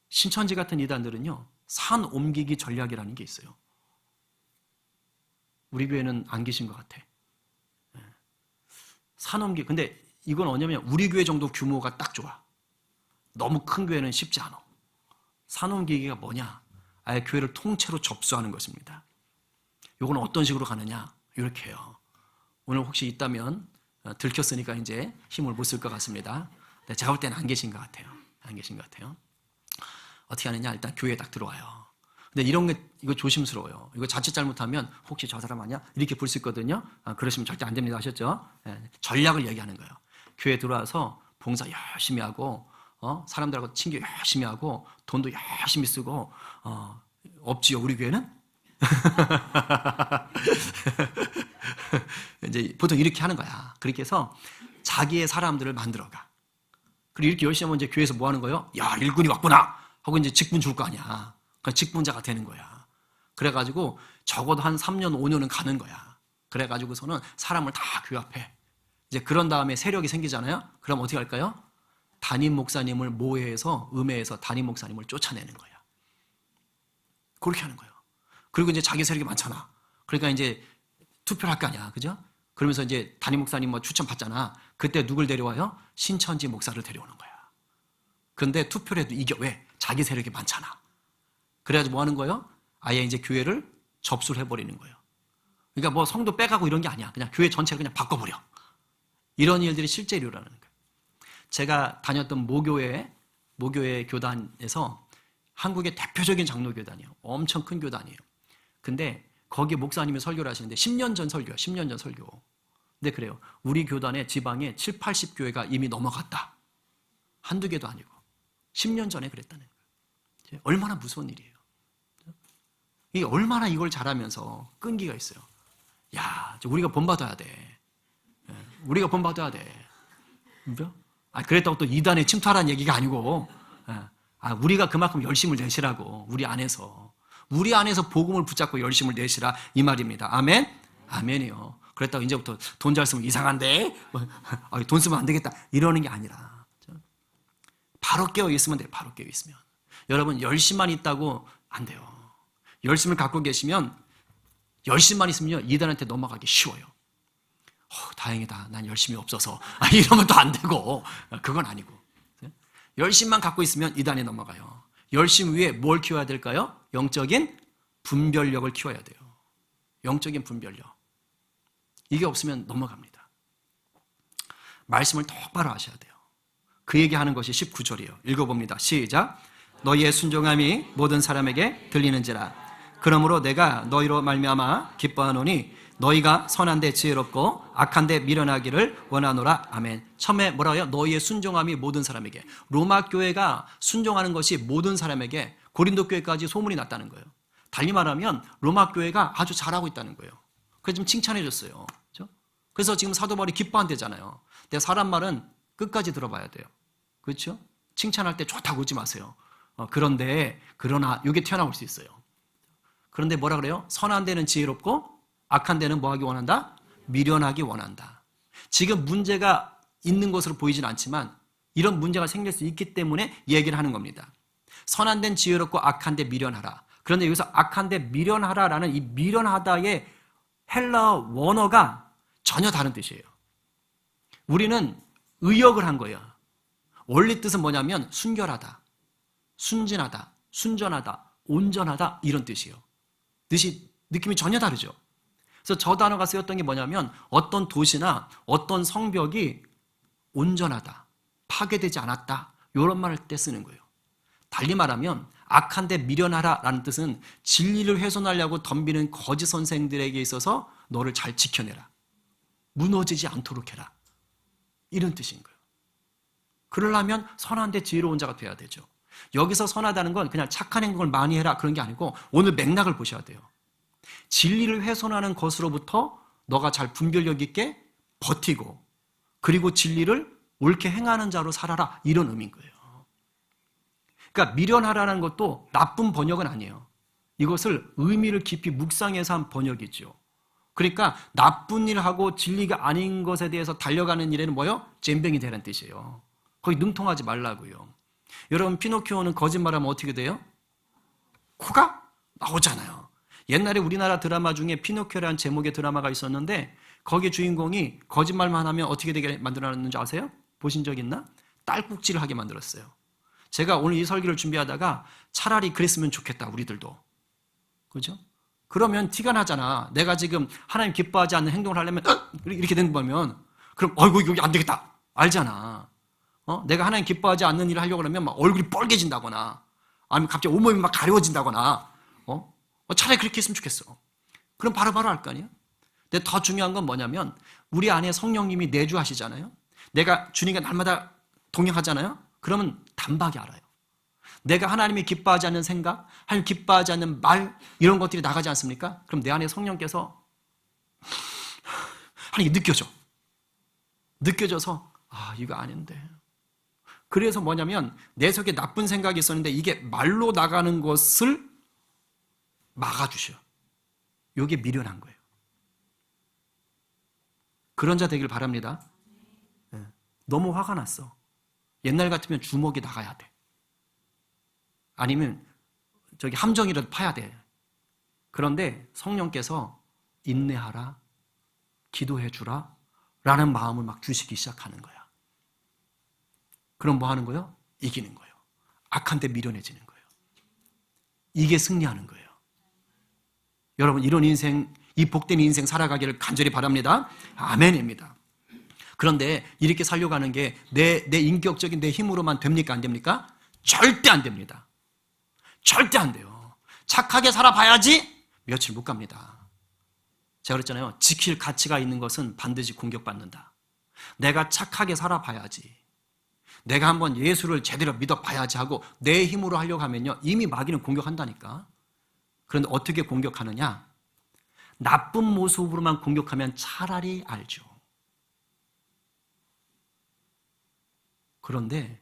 [SPEAKER 1] 신천지 같은 이단들은요, 산 옮기기 전략이라는 게 있어요. 우리 교회는 안 계신 것 같아. 산 옮기기. 근데 이건 뭐냐면 우리 교회 정도 규모가 딱 좋아. 너무 큰 교회는 쉽지 않아. 산 옮기기가 뭐냐? 아예 교회를 통째로 접수하는 것입니다. 이건 어떤 식으로 가느냐? 이렇게 해요. 오늘 혹시 있다면 들켰으니까 이제 힘을 못 쓸 것 같습니다. 제가 볼 때는 안 계신 것 같아요. 안 계신 것 같아요. 어떻게 하느냐? 일단 교회에 딱 들어와요. 근데 이런 게 이거 조심스러워요. 이거 자칫 잘못하면 혹시 저 사람 아니야? 이렇게 볼 수 있거든요. 그러시면 절대 안 됩니다. 아셨죠? 전략을 얘기하는 거예요. 교회에 들어와서 봉사 열심히 하고 사람들하고 친교 열심히 하고 돈도 열심히 쓰고 없지요. 우리 교회는? 이제 보통 이렇게 하는 거야. 그렇게 해서 자기의 사람들을 만들어가. 그리고 이렇게 열심히 하면 이제 교회에서 뭐 하는 거예요? 야, 일꾼이 왔구나 하고 이제 직분 줄 거 아니야. 그러니까 직분자가 되는 거야. 그래가지고 적어도 한 3년, 5년은 가는 거야. 그래가지고서는 사람을 다 규합해. 이제 그런 다음에 세력이 생기잖아요. 그럼 어떻게 할까요? 담임 목사님을 모해해서 음해해서 담임 목사님을 쫓아내는 거야. 그렇게 하는 거예요. 그리고 이제 자기 세력이 많잖아. 그러니까 이제 투표를 할 거 아니야. 그죠? 그러면서 이제 담임 목사님 뭐 추천 받잖아. 그때 누굴 데려와요? 신천지 목사를 데려오는 거야. 그런데 투표를 해도 이겨. 왜? 자기 세력이 많잖아. 그래가지고 뭐 하는 거예요? 아예 이제 교회를 접수를 해버리는 거예요. 그러니까 뭐 성도 빼가고 이런 게 아니야. 그냥 교회 전체를 그냥 바꿔버려. 이런 일들이 실제 일어나는 거예요. 제가 다녔던 모교회 교단에서 한국의 대표적인 장로교단이에요. 엄청 큰 교단이에요. 근데 거기 목사님이 설교를 하시는데 10년 전 설교야. 10년 전 설교. 근데 그래요. 우리 교단의 지방에 7, 80교회가 이미 넘어갔다. 한두 개도 아니고 10년 전에 그랬다는 거예요. 얼마나 무서운 일이에요. 이게 얼마나 이걸 잘하면서 끈기가 있어요. 야, 우리가 본받아야 돼. 우리가 본받아야 돼. 그랬다고 또 이단에 침투하라는 얘기가 아니고 우리가 그만큼 열심을 내시라고. 우리 안에서 복음을 붙잡고 열심을 내시라 이 말입니다. 아멘? 아멘이요. 그랬다고 이제부터 돈 잘 쓰면 이상한데 돈 쓰면 안 되겠다 이러는 게 아니라 바로 깨어 있으면 돼요. 바로 깨어 있으면. 여러분 열심만 있다고 안 돼요. 열심을 갖고 계시면 열심만 있으면요 이단한테 넘어가기 쉬워요. 다행이다. 난 열심이 없어서 이러면 또 안 되고 그건 아니고 열심만 갖고 있으면 이단에 넘어가요. 열심 위에 뭘 키워야 될까요? 영적인 분별력을 키워야 돼요. 영적인 분별력. 이게 없으면 넘어갑니다. 말씀을 똑바로 하셔야 돼요. 그 얘기하는 것이 19절이에요. 읽어봅니다. 시작. 너희의 순종함이 모든 사람에게 들리는지라. 그러므로 내가 너희로 말미암아 기뻐하노니 너희가 선한데 지혜롭고 악한데 미련하기를 원하노라. 아멘. 처음에 뭐라고요? 너희의 순종함이 모든 사람에게. 로마 교회가 순종하는 것이 모든 사람에게 고린도 교회까지 소문이 났다는 거예요. 달리 말하면 로마 교회가 아주 잘하고 있다는 거예요. 그래서 지금 칭찬해 줬어요. 그렇죠? 그래서 지금 사도 바울이 기뻐한대잖아요. 근데 사람 말은 끝까지 들어봐야 돼요. 그렇죠? 칭찬할 때 좋다고 웃지 마세요. 그러나 이게 튀어나올 수 있어요. 그런데 뭐라 그래요? 선한 데는 지혜롭고 악한 데는 뭐 하기 원한다? 미련하기 원한다. 지금 문제가 있는 것으로 보이진 않지만 이런 문제가 생길 수 있기 때문에 얘기를 하는 겁니다. 선한 데는 지혜롭고 악한 데 미련하라. 그런데 여기서 악한 데 미련하라라는 이 미련하다의 헬라어 원어가 전혀 다른 뜻이에요. 우리는 의역을 한 거예요. 원리 뜻은 뭐냐면 순결하다, 순진하다, 순전하다, 온전하다 이런 뜻이에요. 느낌이 전혀 다르죠. 그래서 저 단어가 쓰였던 게 뭐냐면 어떤 도시나 어떤 성벽이 온전하다, 파괴되지 않았다 이런 말을 때 쓰는 거예요. 달리 말하면 악한 데 미련하라라는 뜻은 진리를 훼손하려고 덤비는 거짓 선생들에게 있어서 너를 잘 지켜내라. 무너지지 않도록 해라. 이런 뜻인 거예요. 그러려면 선한 데 지혜로운 자가 돼야 되죠. 여기서 선하다는 건 그냥 착한 행동을 많이 해라 그런 게 아니고 오늘 맥락을 보셔야 돼요. 진리를 훼손하는 것으로부터 너가 잘 분별력 있게 버티고 그리고 진리를 옳게 행하는 자로 살아라 이런 의미인 거예요. 그러니까 미련하라는 것도 나쁜 번역은 아니에요. 이것을 의미를 깊이 묵상해서 한 번역이죠. 그러니까 나쁜 일하고 진리가 아닌 것에 대해서 달려가는 일에는 뭐예요? 잼병이 되는 뜻이에요. 거기 능통하지 말라고요. 여러분 피노키오는 거짓말하면 어떻게 돼요? 코가 나오잖아요. 옛날에 우리나라 드라마 중에 피노키오라는 제목의 드라마가 있었는데 거기 주인공이 거짓말만 하면 어떻게 되게 만들어놨는지 아세요? 보신 적 있나? 딸꾹질을 하게 만들었어요. 제가 오늘 이 설교를 준비하다가 차라리 그랬으면 좋겠다 우리들도. 그렇죠? 그러면 티가 나잖아. 내가 지금 하나님 기뻐하지 않는 행동을 하려면 이렇게 된 거면 그럼 어이구 이거 안 되겠다. 알잖아. 내가 하나님 기뻐하지 않는 일을 하려고 하면 막 얼굴이 뻘개진다거나 아니면 갑자기 온몸이 막 가려워진다거나 차라리 그렇게 했으면 좋겠어. 그럼 바로바로 할 거 아니에요? 근데 더 중요한 건 뭐냐면 우리 안에 성령님이 내주하시잖아요. 내가 주님과 날마다 동행하잖아요. 그러면 단박에 알아요. 내가 하나님이 기뻐하지 않는 생각, 하나님 기뻐하지 않는 말 이런 것들이 나가지 않습니까? 그럼 내 안에 성령께서 하나님 느껴져서 이거 아닌데. 그래서 뭐냐면 내 속에 나쁜 생각이 있었는데 이게 말로 나가는 것을 막아주셔. 이게 미련한 거예요. 그런 자 되길 바랍니다. 너무 화가 났어. 옛날 같으면 주먹이 나가야 돼. 아니면 저기 함정이라도 파야 돼. 그런데 성령께서 인내하라, 기도해 주라 라는 마음을 막 주시기 시작하는 거야. 그럼 뭐 하는 거예요? 이기는 거예요. 악한데 미련해지는 거예요. 이게 승리하는 거예요. 여러분 이런 인생, 이 복된 인생 살아가기를 간절히 바랍니다. 아멘입니다. 그런데 이렇게 살려고 하는 게 내 인격적인 내 힘으로만 됩니까? 안 됩니까? 절대 안 됩니다. 절대 안 돼요. 착하게 살아봐야지 며칠 못 갑니다. 제가 그랬잖아요. 지킬 가치가 있는 것은 반드시 공격받는다. 내가 착하게 살아봐야지. 내가 한번 예수를 제대로 믿어봐야지 하고 내 힘으로 하려고 하면요. 이미 마귀는 공격한다니까. 그런데 어떻게 공격하느냐? 나쁜 모습으로만 공격하면 차라리 알죠. 그런데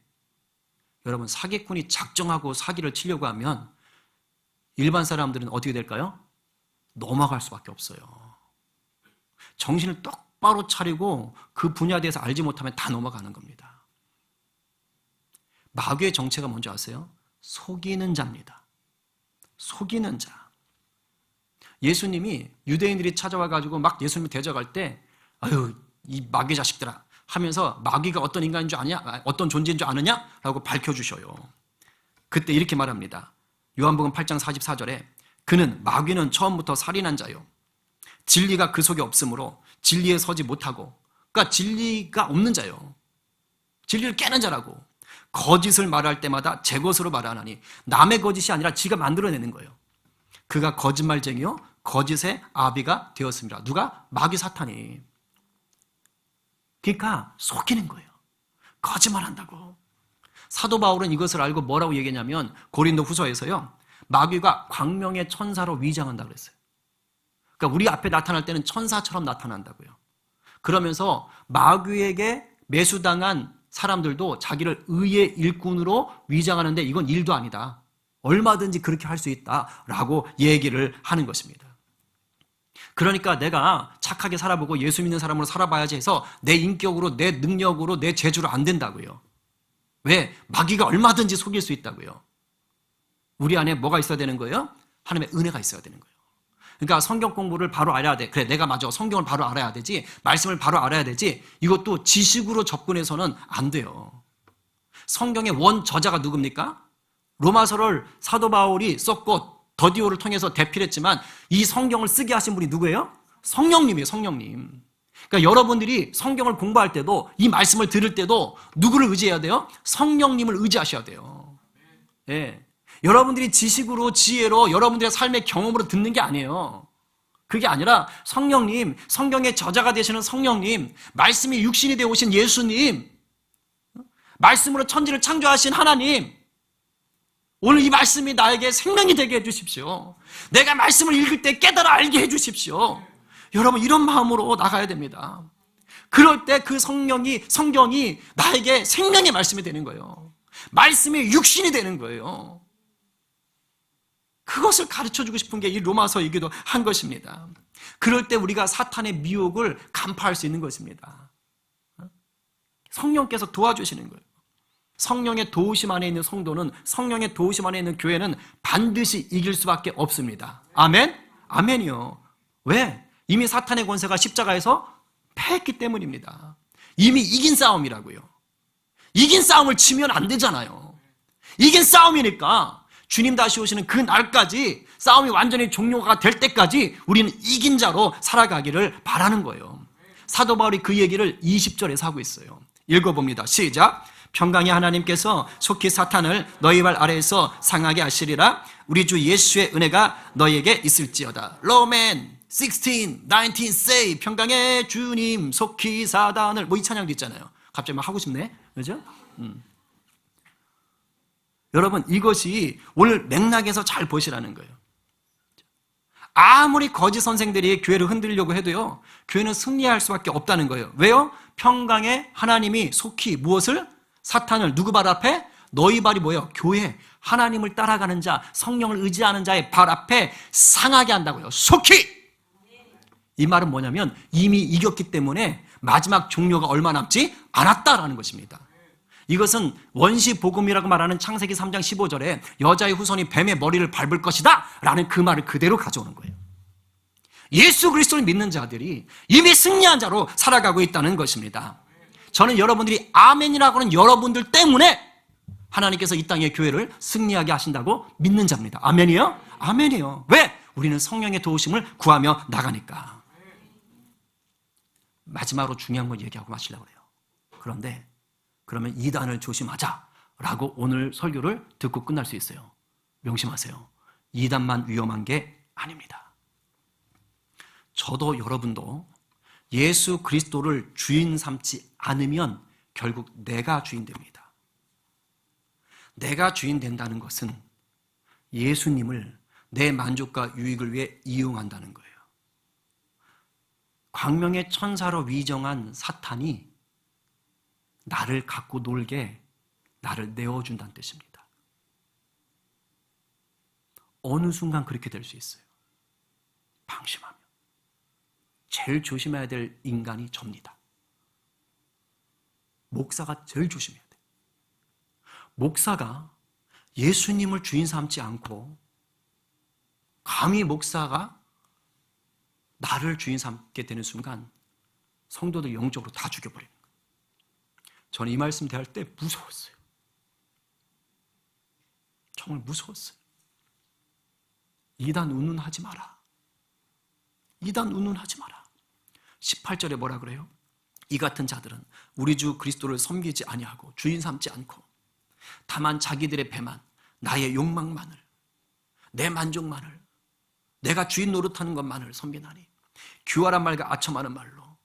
[SPEAKER 1] 여러분 사기꾼이 작정하고 사기를 치려고 하면 일반 사람들은 어떻게 될까요? 넘어갈 수밖에 없어요. 정신을 똑바로 차리고 그 분야에 대해서 알지 못하면 다 넘어가는 겁니다. 마귀의 정체가 뭔지 아세요? 속이는 자입니다. 속이는 자. 예수님이 유대인들이 찾아와가지고 막 예수님을 대적할 때 아유 이 마귀 자식들아 하면서 마귀가 어떤 인간인 줄 아냐? 어떤 존재인 줄 아느냐? 라고 밝혀주셔요. 그때 이렇게 말합니다. 요한복음 8장 44절에 그는 마귀는 처음부터 살인한 자요. 진리가 그 속에 없으므로 진리에 서지 못하고 그러니까 진리가 없는 자요. 진리를 깨는 자라고. 거짓을 말할 때마다 제 것으로 말하나니 남의 거짓이 아니라 지가 만들어내는 거예요. 그가 거짓말쟁이요 거짓의 아비가 되었습니다. 누가? 마귀 사탄이. 그러니까 속이는 거예요. 거짓말한다고. 사도 바울은 이것을 알고 뭐라고 얘기했냐면 고린도 후서에서요, 마귀가 광명의 천사로 위장한다고 그랬어요. 그러니까 우리 앞에 나타날 때는 천사처럼 나타난다고요. 그러면서 마귀에게 매수당한 사람들도 자기를 의의 일꾼으로 위장하는데 이건 일도 아니다. 얼마든지 그렇게 할 수 있다라고 얘기를 하는 것입니다. 그러니까 내가 착하게 살아보고 예수 믿는 사람으로 살아봐야지 해서 내 인격으로, 내 능력으로, 내 재주로 안 된다고요. 왜? 마귀가 얼마든지 속일 수 있다고요. 우리 안에 뭐가 있어야 되는 거예요? 하나님의 은혜가 있어야 되는 거예요. 그러니까 성경 공부를 바로 알아야 돼. 그래, 내가 맞아. 성경을 바로 알아야 되지. 말씀을 바로 알아야 되지. 이것도 지식으로 접근해서는 안 돼요. 성경의 원 저자가 누굽니까? 로마서를 사도 바울이 썼고 더디오를 통해서 대필했지만 이 성경을 쓰게 하신 분이 누구예요? 성령님이에요, 성령님. 그러니까 여러분들이 성경을 공부할 때도 이 말씀을 들을 때도 누구를 의지해야 돼요? 성령님을 의지하셔야 돼요. 예. 여러분들이 지식으로, 지혜로, 여러분들의 삶의 경험으로 듣는 게 아니에요. 그게 아니라 성령님, 성경의 저자가 되시는 성령님, 말씀이 육신이 되어 오신 예수님, 말씀으로 천지를 창조하신 하나님, 오늘 이 말씀이 나에게 생명이 되게 해주십시오. 내가 말씀을 읽을 때 깨달아 알게 해주십시오. 여러분, 이런 마음으로 나가야 됩니다. 그럴 때 그 성경이 나에게 생명의 말씀이 되는 거예요. 말씀이 육신이 되는 거예요. 그것을 가르쳐주고 싶은 게 이 로마서이기도 한 것입니다. 그럴 때 우리가 사탄의 미혹을 간파할 수 있는 것입니다. 성령께서 도와주시는 거예요. 성령의 도우심 안에 있는 성도는, 성령의 도우심 안에 있는 교회는 반드시 이길 수밖에 없습니다. 아멘? 아멘이요. 왜? 이미 사탄의 권세가 십자가에서 패했기 때문입니다. 이미 이긴 싸움이라고요. 이긴 싸움을 치면 안 되잖아요. 이긴 싸움이니까 주님 다시 오시는 그 날까지, 싸움이 완전히 종료가 될 때까지 우리는 이긴 자로 살아가기를 바라는 거예요. 사도 바울이 그 얘기를 20절에서 하고 있어요. 읽어봅니다. 시작. 평강의 하나님께서 속히 사탄을 너희 발 아래에서 상하게 하시리라. 우리 주 예수의 은혜가 너희에게 있을지어다. 로맨 16, 19 say 평강의 주님 속히 사단을, 뭐 이 찬양도 있잖아요. 갑자기 막 하고 싶네. 그죠? 여러분, 이것이 오늘 맥락에서 잘 보시라는 거예요. 아무리 거짓 선생들이 교회를 흔들려고 해도요, 교회는 승리할 수밖에 없다는 거예요. 왜요? 평강의 하나님이 속히 무엇을? 사탄을 누구 발 앞에? 너희 발이 뭐예요? 교회, 하나님을 따라가는 자, 성령을 의지하는 자의 발 앞에 상하게 한다고요. 속히! 이 말은 뭐냐면 이미 이겼기 때문에 마지막 종료가 얼마 남지 않았다라는 것입니다. 이것은 원시 복음이라고 말하는 창세기 3장 15절에 여자의 후손이 뱀의 머리를 밟을 것이다 라는 그 말을 그대로 가져오는 거예요. 예수 그리스도를 믿는 자들이 이미 승리한 자로 살아가고 있다는 것입니다. 저는 여러분들이 아멘이라고 하는 여러분들 때문에 하나님께서 이 땅의 교회를 승리하게 하신다고 믿는 자입니다. 아멘이요? 아멘이요. 왜? 우리는 성령의 도우심을 구하며 나가니까. 마지막으로 중요한 걸 얘기하고 마치려고 해요. 그런데 그러면 이단을 조심하자라고 오늘 설교를 듣고 끝날 수 있어요. 명심하세요. 이단만 위험한 게 아닙니다. 저도 여러분도 예수 그리스도를 주인 삼지 않으면 결국 내가 주인 됩니다. 내가 주인 된다는 것은 예수님을 내 만족과 유익을 위해 이용한다는 거예요. 광명의 천사로 위정한 사탄이 나를 갖고 놀게, 나를 내어준다는 뜻입니다. 어느 순간 그렇게 될 수 있어요. 방심하면. 제일 조심해야 될 인간이 접니다. 목사가 제일 조심해야 돼요. 목사가 예수님을 주인 삼지 않고 감히 목사가 나를 주인 삼게 되는 순간 성도들 영적으로 다 죽여버리는 거예요. 저는 이 말씀 대할 때 무서웠어요. 정말 무서웠어요. 이단 운운하지 마라. 이단 운운하지 마라. 18절에 뭐라 그래요? 이 같은 자들은 우리 주 그리스도를 섬기지 아니하고 주인 삼지 않고 다만 자기들의 배만, 나의 욕망만을, 내 만족만을 내가 주인 노릇하는 것만을 섬기나니 규활한 말과 아첨하는 말로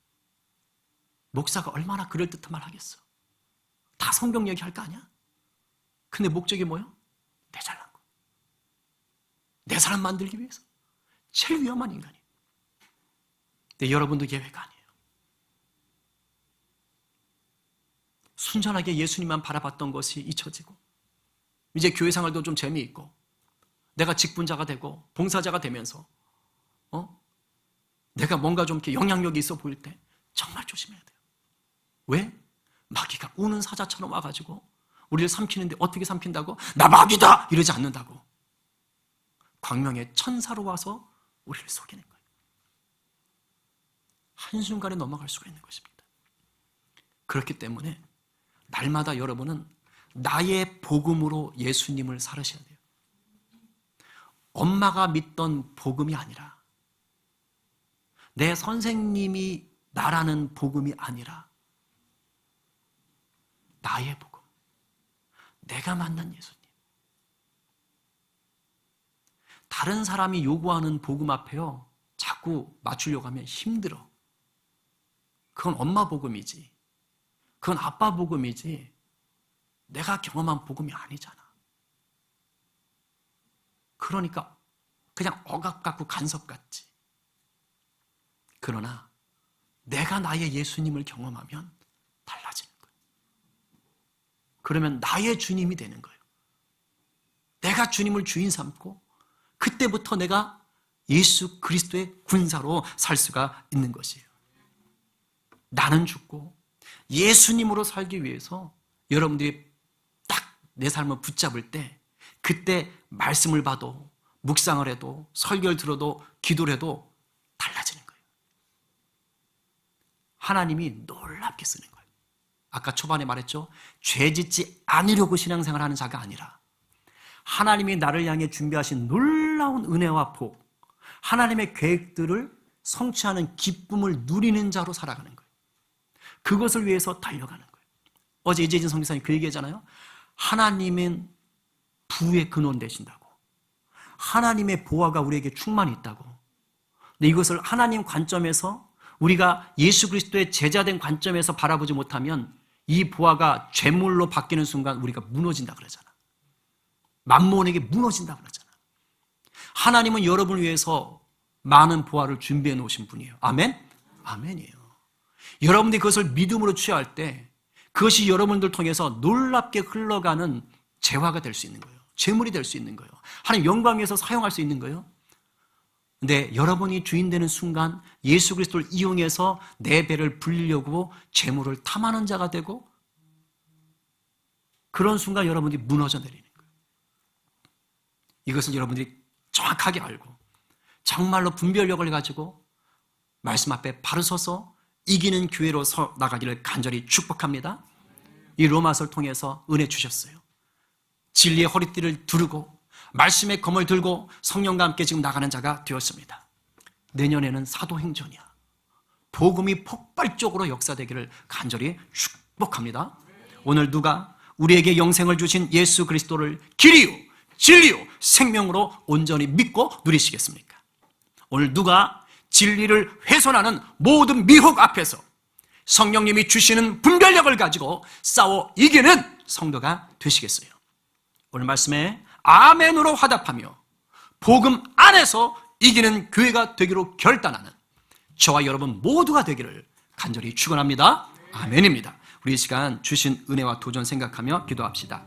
[SPEAKER 1] 목사가 얼마나 그럴듯한 말 하겠어. 다 성경 얘기할 거 아니야? 근데 목적이 뭐예요? 내 잘난 거. 내 사람 만들기 위해서. 제일 위험한 인간이에요. 근데 여러분도 예외가 아니에요. 순전하게 예수님만 바라봤던 것이 잊혀지고 이제 교회 생활도 좀 재미있고 내가 직분자가 되고 봉사자가 되면서 내가 뭔가 좀 이렇게 영향력이 있어 보일 때 정말 조심해야 돼요. 왜? 마귀가 우는 사자처럼 와가지고 우리를 삼키는데 어떻게 삼킨다고? 나 마귀다! 이러지 않는다고. 광명의 천사로 와서 우리를 속이는 거예요. 한순간에 넘어갈 수가 있는 것입니다. 그렇기 때문에 날마다 여러분은 나의 복음으로 예수님을 살으셔야 돼요. 엄마가 믿던 복음이 아니라 내 선생님이 나라는 복음이 아니라 나의 복음, 내가 만난 예수님. 다른 사람이 요구하는 복음 앞에요 자꾸 맞추려고 하면 힘들어. 그건 엄마 복음이지, 그건 아빠 복음이지 내가 경험한 복음이 아니잖아. 그러니까 그냥 억압 같고 간섭 같지. 그러나 내가 나의 예수님을 경험하면 달라지는 거예요. 그러면 나의 주님이 되는 거예요. 내가 주님을 주인 삼고 그때부터 내가 예수 그리스도의 군사로 살 수가 있는 것이에요. 나는 죽고 예수님으로 살기 위해서 여러분들이 딱 내 삶을 붙잡을 때 그때 말씀을 봐도 묵상을 해도 설교를 들어도 기도를 해도 달라지는 거예요. 하나님이 놀랍게 쓰는 거예요. 아까 초반에 말했죠. 죄 짓지 않으려고 신앙생활 하는 자가 아니라 하나님이 나를 향해 준비하신 놀라운 은혜와 복, 하나님의 계획들을 성취하는 기쁨을 누리는 자로 살아가는 거예요. 그것을 위해서 달려가는 거예요. 어제 이재진 선교사님 그 얘기했잖아요. 하나님은 부의 근원 되신다고. 하나님의 보화가 우리에게 충만히 있다고. 근데 이것을 하나님 관점에서 우리가 예수 그리스도의 제자된 관점에서 바라보지 못하면 이 보화가 죄물로 바뀌는 순간 우리가 무너진다 그러잖아. 만몬에게 무너진다 그러잖아. 하나님은 여러분을 위해서 많은 보화를 준비해 놓으신 분이에요. 아멘? 아멘이에요. 여러분들이 그것을 믿음으로 취할 때 그것이 여러분들 통해서 놀랍게 흘러가는 재화가 될 수 있는 거예요. 재물이 될 수 있는 거예요. 하나님 영광 위해서 사용할 수 있는 거예요. 근데 여러분이 주인 되는 순간 예수 그리스도를 이용해서 내 배를 불리려고 재물을 탐하는 자가 되고 그런 순간 여러분들이 무너져 내리는 거예요. 이것을 여러분들이 정확하게 알고 정말로 분별력을 가지고 말씀 앞에 바로 서서 이기는 교회로 나가기를 간절히 축복합니다. 이 로마서를 통해서 은혜 주셨어요. 진리의 허리띠를 두르고 말씀의 검을 들고 성령과 함께 지금 나가는 자가 되었습니다. 내년에는 사도행전이야. 복음이 폭발적으로 역사되기를 간절히 축복합니다. 오늘 누가 우리에게 영생을 주신 예수 그리스도를 길이요 진리요 생명으로 온전히 믿고 누리시겠습니까? 오늘 누가 진리를 훼손하는 모든 미혹 앞에서 성령님이 주시는 분별력을 가지고 싸워 이기는 성도가 되시겠어요? 오늘 말씀에 아멘으로 화답하며 복음 안에서 이기는 교회가 되기로 결단하는 저와 여러분 모두가 되기를 간절히 축원합니다. 아멘입니다. 우리 이 시간 주신 은혜와 도전 생각하며 기도합시다.